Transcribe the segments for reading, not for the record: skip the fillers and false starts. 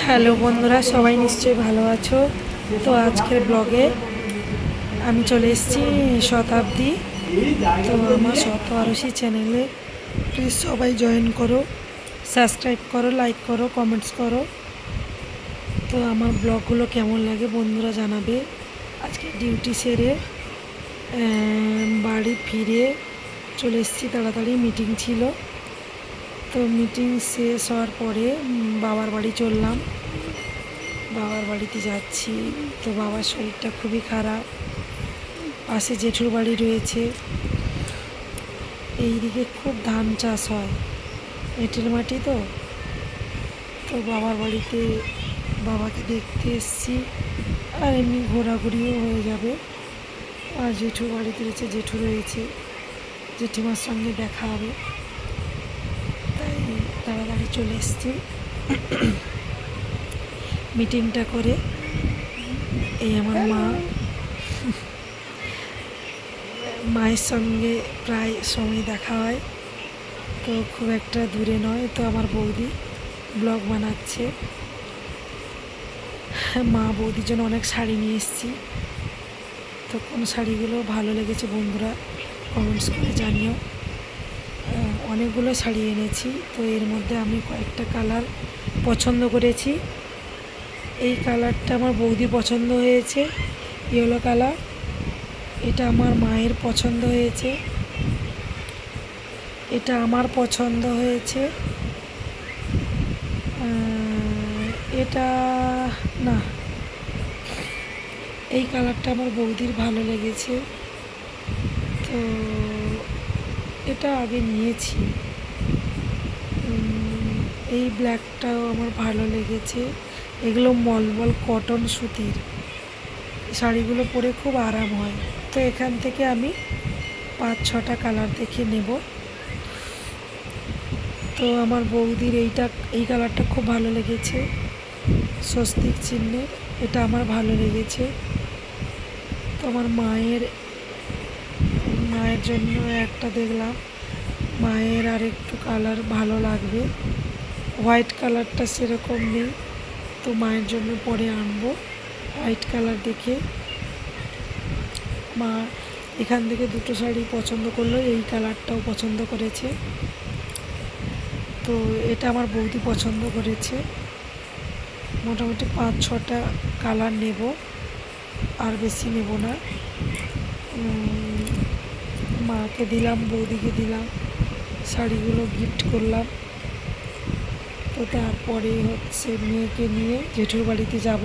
Hello বন্ধুরা, সবাই নিশ্চয়ই ভালো আছো। তো আজকের ব্লগে আমি চলে এসেছি শতাব্দী। তো আমার শত আরশি চ্যানেলে প্লিজ সবাই জয়েন করো, সাবস্ক্রাইব করো, লাইক করো, কমেন্টস করো। তো আমার ব্লগগুলো কেমন লাগে বন্ধুরা জানাবে। আজকে ডিউটি সেরে বাড়ি ফিরে চলে এসেছি তাড়াতাড়ি, মিটিং ছিল। তো মিটিং শেষ হওয়ার পরে বাবার বাড়ি চললাম, বাবার বাড়িতে যাচ্ছি। তো বাবার শরীরটা খুবই খারাপ। পাশে জেঠুর বাড়ি রয়েছে, এইদিকে খুব ধান চাষ হয়, এঁটেল মাটি। তো বাবার বাড়িতে বাবাকে দেখতে এসেছি, আর এমনি ঘোরাঘুরিও হয়ে যাবে। আর জেঠুর বাড়িতে রয়েছে, জেঠু রয়েছে, জেঠিমার সঙ্গে দেখা হবে, তাই তাড়াতাড়ি চলে এসেছি মিটিংটা করে। এই আমার মায়ের সঙ্গে প্রায় সময় দেখা হয়, তো খুব একটা দূরে নয়। তো আমার বৌদি ব্লগ বানাচ্ছে। মা বৌদির জন্য অনেক শাড়ি নিয়ে এসেছি। তো কোন শাড়িগুলো ভালো লেগেছে বন্ধুরা কমেন্টস করে জানিও। অনেকগুলো শাড়ি এনেছি, তো এর মধ্যে আমি কয়েকটা কালার পছন্দ করেছি। এই কালারটা আমার বৌদি পছন্দ হয়েছে, ইয়েলো কালার। এটা আমার মায়ের পছন্দ হয়েছে, এটা আমার পছন্দ হয়েছে। এটা না, এই কালারটা আমার বৌদির ভালো লেগেছে, তো এটা আগে নিয়েছি। এই ব্ল্যাকটাও আমার ভালো লেগেছে। এগুলো মলমল কটন সুতির শাড়িগুলো পরে খুব আরাম হয়। তো এখান থেকে আমি 5-6টা কালার দেখে নেব। তো আমার বৌদির এই কালারটা খুব ভালো লেগেছে, স্বস্তিক চিহ্নের, এটা আমার ভালো লেগেছে। তো আমার মায়ের জন্য একটা দেখলাম, মায়ের আর একটু কালার ভালো লাগবে, হোয়াইট কালারটা সেরকম নেই, তো মায়ের জন্য পরে আনবো হোয়াইট কালার দেখে। মা এখান থেকে দুটো শাড়ি পছন্দ করলো, এই কালারটাও পছন্দ করেছে। তো এটা আমার বৌদি পছন্দ করেছে। মোটামুটি 5-6টা কালার নেব, আর বেশি নেব না। মাকে দিলাম, বৌদিকে দিলাম, শাড়িগুলো গিফট করলাম। তো তারপরে হচ্ছে মেয়েকে নিয়ে জেঠুর বাড়িতে যাব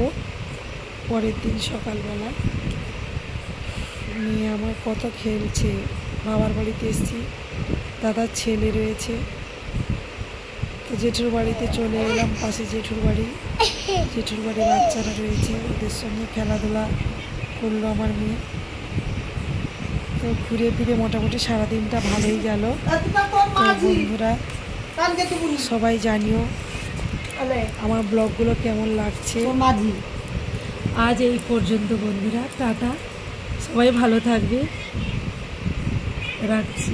পরের দিন সকালবেলা। মেয়ে আমার কত খেলছে, বাবার বাড়িতে এসেছি, দাদার ছেলে রয়েছে। তো জেঠুর বাড়িতে চলে এলাম, পাশে জেঠুর বাড়ির বাচ্চারা রয়েছে, ওদের সঙ্গে খেলাধুলা করলো আমার মেয়ে। তো ঘুরে ফিরে মোটামুটি সারাদিনটা ভালোই গেল। তো বন্ধুরা সবাই জানিও আমার ব্লগগুলো কেমন লাগছে। আজ এই পর্যন্ত বন্ধুরা, টাটা, সবাই ভালো থাকবে, রাখছি।